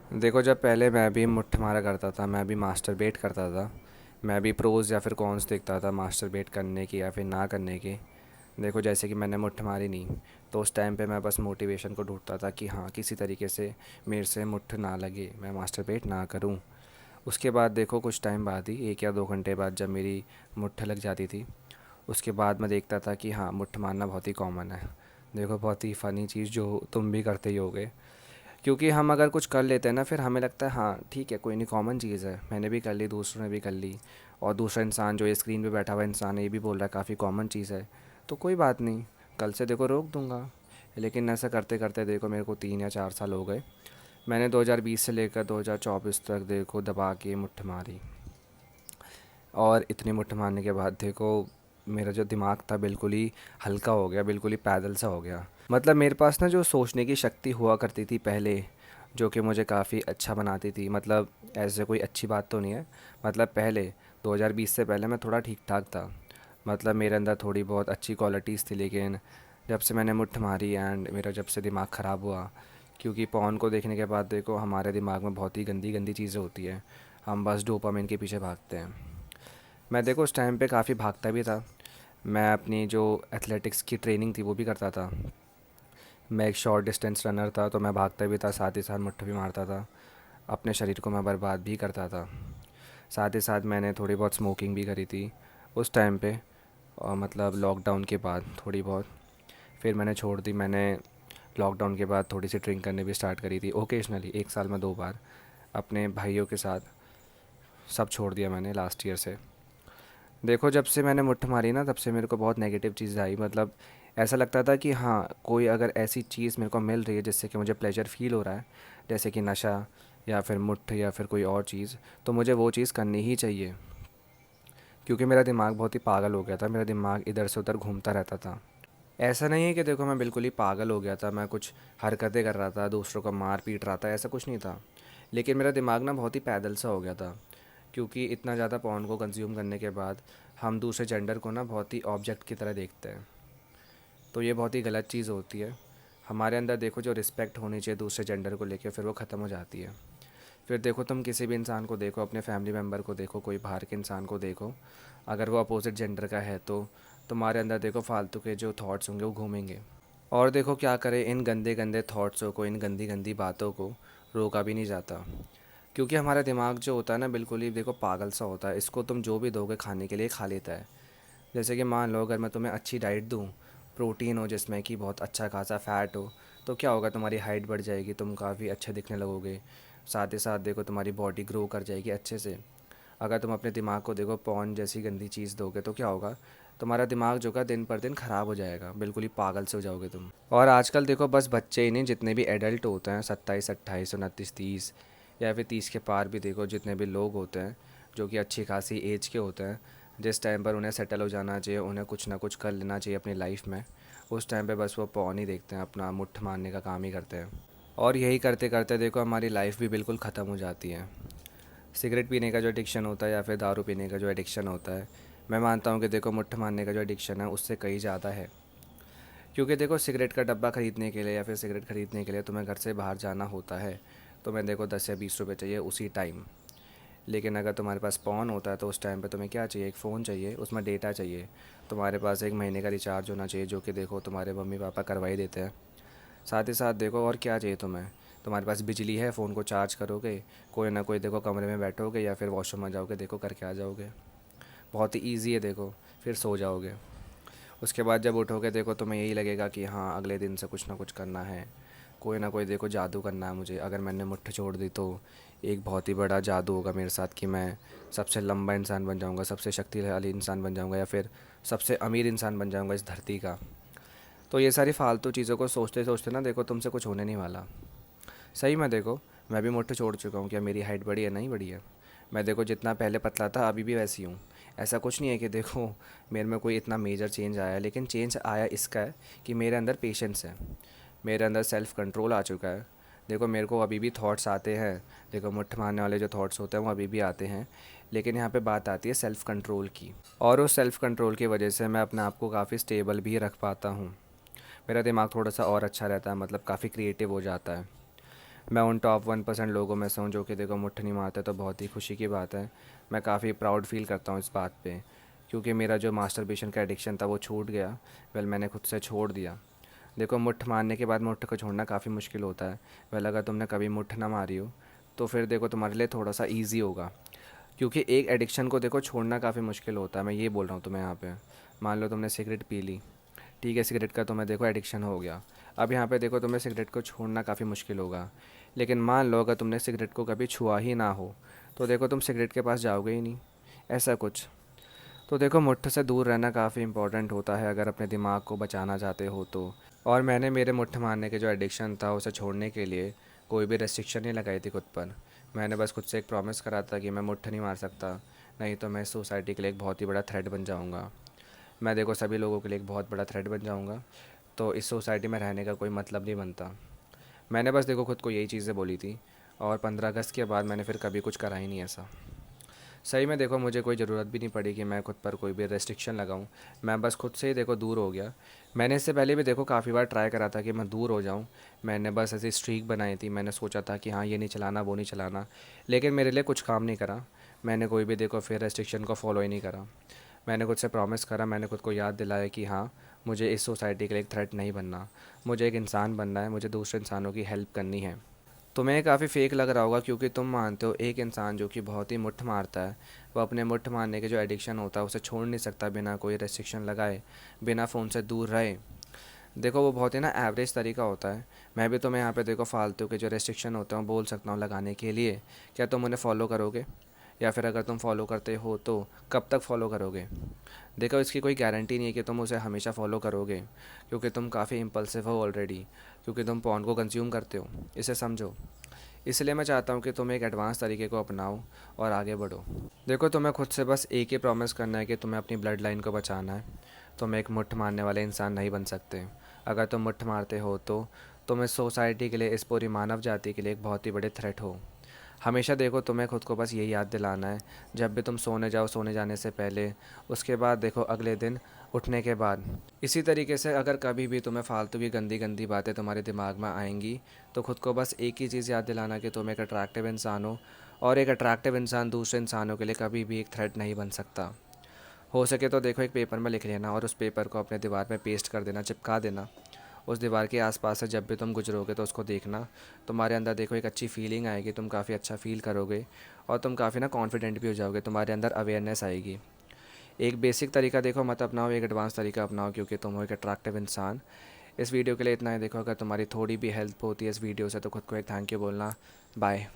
देखो, जब पहले मैं भी मुट्ठ मारा करता था, मैं भी मास्टरबेट करता था, मैं भी प्रोज़ या फिर कॉन्स देखता था मास्टरबेट करने की या फिर ना करने की। देखो, जैसे कि मैंने मुट्ठ मारी नहीं, तो उस टाइम पे मैं बस मोटिवेशन को ढूंढता था कि हाँ, किसी तरीके से मेरे से मुट्ठ ना लगे, मैं मास्टरबेट ना करूँ। उसके बाद देखो, कुछ टाइम बाद ही 1 या 2 घंटे बाद जब मेरी मुट्ठ लग जाती थी, उसके बाद मैं देखता था कि हाँ, मुट्ठ मारना बहुत ही कॉमन है। देखो, बहुत ही फ़नी चीज़ जो तुम भी करते ही होगे, क्योंकि हम अगर कुछ कर लेते हैं ना, फिर हमें लगता है हाँ ठीक है, कोई नहीं, कॉमन चीज़ है, मैंने भी कर ली, दूसरों ने भी कर ली, और दूसरा इंसान जो ये स्क्रीन पे बैठा हुआ इंसान है ये भी बोल रहा है काफ़ी कॉमन चीज़ है, तो कोई बात नहीं, कल से देखो रोक दूंगा। लेकिन ऐसा करते करते देखो मेरे को 3 या 4 साल हो गए। मैंने 2020 से लेकर 2024 तक देखो दबा के मुट्ठ मारी, और इतनी मुट्ठ मारने के बाद देखो मेरा जो दिमाग था बिल्कुल ही हल्का हो गया, बिल्कुल ही पैदल सा हो गया। मतलब मेरे पास ना जो सोचने की शक्ति हुआ करती थी पहले, जो कि मुझे काफ़ी अच्छा बनाती थी, मतलब ऐसे कोई अच्छी बात तो नहीं है, मतलब पहले 2020 से पहले मैं थोड़ा ठीक ठाक था, मतलब मेरे अंदर थोड़ी बहुत अच्छी क्वालिटीज़ थी। लेकिन जब से मैंने मुट्ठ मारी एंड मेरा जब से दिमाग ख़राब हुआ, क्योंकि पॉर्न को देखने के बाद देखो हमारे दिमाग में बहुत ही गंदी गंदी चीज़ें होती हैं, हम बस डोपामिन के पीछे भागते हैं। मैं देखो उस टाइम पे काफ़ी भागता भी था, मैं अपनी जो एथलेटिक्स की ट्रेनिंग थी वो भी करता था, मैं एक शॉर्ट डिस्टेंस रनर था, तो मैं भागता भी था, साथ ही साथ मुट्ठी भी मारता था, अपने शरीर को मैं बर्बाद भी करता था। साथ ही साथ मैंने थोड़ी बहुत स्मोकिंग भी करी थी उस टाइम पे, और मतलब लॉकडाउन के बाद थोड़ी बहुत, फिर मैंने छोड़ दी। मैंने लॉकडाउन के बाद थोड़ी सी ड्रिंक करने भी स्टार्ट करी थी, ओकेजनली 1 साल में 2 बार, अपने भाइयों के साथ। सब छोड़ दिया मैंने लास्ट ईयर से। देखो, जब से मैंने मुट्ठ मारी ना, तब से मेरे को बहुत नेगेटिव चीज़ आई, मतलब ऐसा लगता था कि हाँ, कोई अगर ऐसी चीज़ मेरे को मिल रही है जिससे कि मुझे प्लेजर फ़ील हो रहा है, जैसे कि नशा या फिर मुट्ठ या फिर कोई और चीज़, तो मुझे वो चीज़ करनी ही चाहिए, क्योंकि मेरा दिमाग बहुत ही पागल हो गया था, मेरा दिमाग इधर से उधर घूमता रहता था। ऐसा नहीं है कि देखो मैं बिल्कुल ही पागल हो गया था, मैं कुछ हरकतें कर रहा था, दूसरों को मार पीट रहा था, ऐसा कुछ नहीं था। लेकिन मेरा दिमाग ना बहुत ही पैदल सा हो गया था, क्योंकि इतना ज़्यादा पॉर्न को कंज्यूम करने के बाद हम दूसरे जेंडर को ना बहुत ही ऑब्जेक्ट की तरह देखते हैं, तो ये बहुत ही गलत चीज़ होती है। हमारे अंदर देखो जो रिस्पेक्ट होनी चाहिए दूसरे जेंडर को लेकर, फिर वो ख़त्म हो जाती है। फिर देखो, तुम किसी भी इंसान को देखो, अपने फैमिली मेम्बर को देखो, कोई बाहर के इंसान को देखो, अगर वो अपोजिट जेंडर का है तो तुम्हारे अंदर देखो फालतू के जो थॉट्स होंगे वो घूमेंगे। और देखो क्या करें, इन गंदे गंदे थॉट्सों को, इन गंदी गंदी बातों को रोका भी नहीं जाता, क्योंकि हमारा दिमाग जो होता है ना बिल्कुल ही देखो पागल सा होता है, इसको तुम जो भी दोगे खाने के लिए खा लेता है। जैसे कि मान लो अगर मैं तुम्हें अच्छी डाइट दूँ, प्रोटीन हो जिसमें कि बहुत अच्छा खासा फ़ैट हो, तो क्या होगा, तुम्हारी हाइट बढ़ जाएगी, तुम काफ़ी अच्छे दिखने लगोगे, साथ ही साथ देखो तुम्हारी बॉडी ग्रो कर जाएगी अच्छे से। अगर तुम अपने दिमाग को देखो पॉर्न जैसी गंदी चीज़ दोगे, तो क्या होगा, तुम्हारा दिमाग जो का दिन पर दिन ख़राब हो जाएगा, बिल्कुल ही पागल से हो जाओगे तुम। और आजकल देखो बस बच्चे ही नहीं, जितने भी एडल्ट होते हैं, 27 28 29 30 या फिर 30 के पार भी देखो जितने भी लोग होते हैं, जो कि अच्छी खासी एज के होते हैं, जिस टाइम पर उन्हें सेटल हो जाना चाहिए, उन्हें कुछ ना कुछ कर लेना चाहिए अपनी लाइफ में, उस टाइम पे बस वो पॉर्न ही देखते हैं, अपना मुट्ठ मारने का काम ही करते हैं। और यही करते करते देखो हमारी लाइफ भी बिल्कुल ख़त्म हो जाती है। सिगरेट पीने का जो एडिक्शन होता है या फिर दारू पीने का जो एडिक्शन होता है, मैं मानता हूँ कि देखो मुट्ठ मारने का जो एडिक्शन है उससे कहीं ज़्यादा है। क्योंकि देखो सिगरेट का डब्बा ख़रीदने के लिए या फिर सिगरेट ख़रीदने के लिए तुम्हें घर से बाहर जाना होता है, तुम्हें देखो 10 या 20 रुपये चाहिए उसी टाइम। लेकिन अगर तुम्हारे पास पॉन होता है तो उस टाइम पे तुम्हें क्या चाहिए, एक फ़ोन चाहिए, उसमें डेटा चाहिए, तुम्हारे पास 1 महीने का रिचार्ज होना चाहिए, जो कि देखो तुम्हारे मम्मी पापा करवा ही देते हैं। साथ ही साथ देखो और क्या चाहिए तुम्हें, तुम्हारे पास बिजली है, फ़ोन को चार्ज करोगे, कोई ना कोई देखो कमरे में बैठोगे या फिर वॉशरूम में जाओगे, देखो करके आ जाओगे, बहुत ही ईजी है देखो, फिर सो जाओगे। उसके बाद जब उठोगे देखो तुम्हें यही लगेगा कि हाँ अगले दिन से कुछ ना कुछ करना है, कोई ना कोई देखो जादू करना है मुझे, अगर मैंने मुट्ठी छोड़ दी तो एक बहुत ही बड़ा जादू होगा मेरे साथ कि मैं सबसे लंबा इंसान बन जाऊंगा, सबसे शक्तिशाली इंसान बन जाऊंगा, या फिर सबसे अमीर इंसान बन जाऊंगा इस धरती का। तो ये सारी फालतू चीज़ों को सोचते सोचते ना देखो तुमसे कुछ होने नहीं वाला। सही में देखो, मैं भी मुट्ठी छोड़ चुका हूँ, क्या मेरी हाइट बढ़ी है, नहीं बढ़ी है। मैं देखो जितना पहले पतला था अभी भी वैसी हूँ। ऐसा कुछ नहीं है कि देखो मेरे में कोई इतना मेजर चेंज आया है, लेकिन चेंज आया इसका है कि मेरे अंदर पेशेंस है, मेरे अंदर सेल्फ़ कंट्रोल आ चुका है। देखो मेरे को अभी भी थॉट्स आते हैं, देखो मुट्ठ मारने वाले जो थॉट्स होते हैं वो अभी भी आते हैं, लेकिन यहाँ पे बात आती है सेल्फ़ कंट्रोल की, और उस सेल्फ़ कंट्रोल की वजह से मैं अपने आप को काफ़ी स्टेबल भी रख पाता हूँ। मेरा दिमाग थोड़ा सा और अच्छा रहता है, मतलब काफ़ी क्रिएटिव हो जाता है। मैं उन टॉप 1% लोगों में से हूँ जो कि देखो मुट्ठ नहीं मारते, तो बहुत ही खुशी की बात है। मैं काफ़ी प्राउड फील करता हूँ इस बात पे, क्योंकि मेरा जो मास्टरबेशन का एडिक्शन था वो छूट गया। वेल, मैंने खुद से छोड़ दिया। देखो, मुट्ठ मारने के बाद मुट्ठ को छोड़ना काफ़ी मुश्किल होता है। वेल, अगर तुमने कभी मुट्ठ ना मारी हो तो फिर देखो तुम्हारे लिए थोड़ा सा ईजी होगा, क्योंकि एक एडिक्शन को देखो छोड़ना काफ़ी मुश्किल होता है। मैं ये बोल रहा हूँ तुम्हें यहाँ पे। मान लो तुमने सिगरेट पी ली, ठीक है, सिगरेट का तुम्हें देखो एडिक्शन हो गया। अब यहाँ पे देखो तुम्हें सिगरेट को छोड़ना काफ़ी मुश्किल होगा। लेकिन मान लो अगर तुमने सिगरेट को कभी छुआ ही ना हो, तो देखो तुम सिगरेट के पास जाओगे ही नहीं, ऐसा कुछ। तो देखो, मुट्ठ से दूर रहना काफ़ी इंपॉर्टेंट होता है अगर अपने दिमाग को बचाना चाहते हो तो। और मैंने मेरे मुट्ठ मारने के जो एडिक्शन था उसे छोड़ने के लिए कोई भी रेस्ट्रिक्शन नहीं लगाई थी खुद पर। मैंने बस खुद से एक प्रॉमिस करा था कि मैं मुट्ठ नहीं मार सकता, नहीं तो मैं सोसाइटी के लिए एक बहुत ही बड़ा थ्रेट बन जाऊँगा। मैं देखो सभी लोगों के लिए एक बहुत बड़ा थ्रेट बन जाऊँगा, तो इस सोसाइटी में रहने का कोई मतलब नहीं बनता। मैंने बस देखो खुद को यही चीज़ें बोली थी, और 15 अगस्त के बाद मैंने फिर कभी कुछ करा ही नहीं ऐसा। सही में देखो मुझे कोई ज़रूरत भी नहीं पड़ी कि मैं खुद पर कोई भी रेस्ट्रिक्शन लगाऊं। मैं बस खुद से ही देखो दूर हो गया। मैंने इससे पहले भी देखो काफ़ी बार ट्राई करा था कि मैं दूर हो जाऊं। मैंने बस ऐसी स्ट्रीक बनाई थी, मैंने सोचा था कि हाँ ये नहीं चलाना वो नहीं चलाना, लेकिन मेरे लिए कुछ काम नहीं करा। मैंने कोई भी देखो फिर रेस्ट्रिक्शन को फॉलो ही नहीं करा। मैंने खुद से प्रॉमिस करा, मैंने खुद को याद दिलाया कि हाँ, मुझे इस सोसाइटी के लिए एक थ्रेट नहीं बनना, मुझे एक इंसान बनना है, मुझे दूसरे इंसानों की हेल्प करनी है। तुम्हें ये काफ़ी फेक लग रहा होगा, क्योंकि तुम मानते हो एक इंसान जो कि बहुत ही मुट्ठ मारता है, वो अपने मुट्ठ मारने के जो एडिक्शन होता है उसे छोड़ नहीं सकता बिना कोई रेस्ट्रिक्शन लगाए, बिना फ़ोन से दूर रहे। देखो वो बहुत ही ना एवरेज तरीका होता है। मैं भी तुम्हें यहाँ पे देखो फालतू के जो रेस्ट्रिक्शन होते हैं वो बोल सकता हूँ लगाने के लिए। क्या तुम उन्हें फॉलो करोगे? या फिर अगर तुम फॉलो करते हो तो कब तक फॉलो करोगे? देखो, इसकी कोई गारंटी नहीं है कि तुम उसे हमेशा फॉलो करोगे, क्योंकि तुम काफ़ी इम्पल्सिव हो ऑलरेडी, क्योंकि तुम पॉर्न को कंज्यूम करते हो, इसे समझो। इसलिए मैं चाहता हूँ कि तुम एक एडवांस तरीके को अपनाओ और आगे बढ़ो। देखो, तुम्हें खुद से बस एक ही प्रॉमिस करना है कि तुम्हें अपनी ब्लड लाइन को बचाना है। तुम एक मुट्ठ मारने वाले इंसान नहीं बन सकते। अगर तुम मुट्ठ मारते हो तो तुम इस सोसाइटी के लिए, इस पूरी मानव जाति के लिए एक बहुत ही बड़े थ्रेट हो। हमेशा देखो तुम्हें खुद को बस यही याद दिलाना है, जब भी तुम सोने जाओ, सोने जाने से पहले, उसके बाद देखो अगले दिन उठने के बाद। इसी तरीके से अगर कभी भी तुम्हें फालतू की गंदी गंदी बातें तुम्हारे दिमाग में आएंगी, तो खुद को बस एक ही चीज़ याद दिलाना कि तुम एक अट्रैक्टिव इंसान हो, और एक अट्रैक्टिव इंसान दूसरे इंसानों के लिए कभी भी एक थ्रेट नहीं बन सकता। हो सके तो देखो एक पेपर में लिख लेना, और उस पेपर को अपने दीवार में पेस्ट कर देना, चिपका देना। उस दीवार के आसपास से जब भी तुम गुजरोगे तो उसको देखना। तुम्हारे अंदर देखो एक अच्छी फीलिंग आएगी, तुम काफ़ी अच्छा फील करोगे, और तुम काफ़ी ना कॉन्फिडेंट भी हो जाओगे, तुम्हारे अंदर अवेयरनेस आएगी। एक बेसिक तरीका देखो मत अपनाओ, एक एडवांस तरीका अपनाओ, क्योंकि तुम हो एक अट्रैक्टिव इंसान। इस वीडियो के लिए इतना ही। देखो, अगर तुम्हारी थोड़ी भी हेल्प होती है इस वीडियो से तो खुद को एक थैंक यू बोलना। बाय।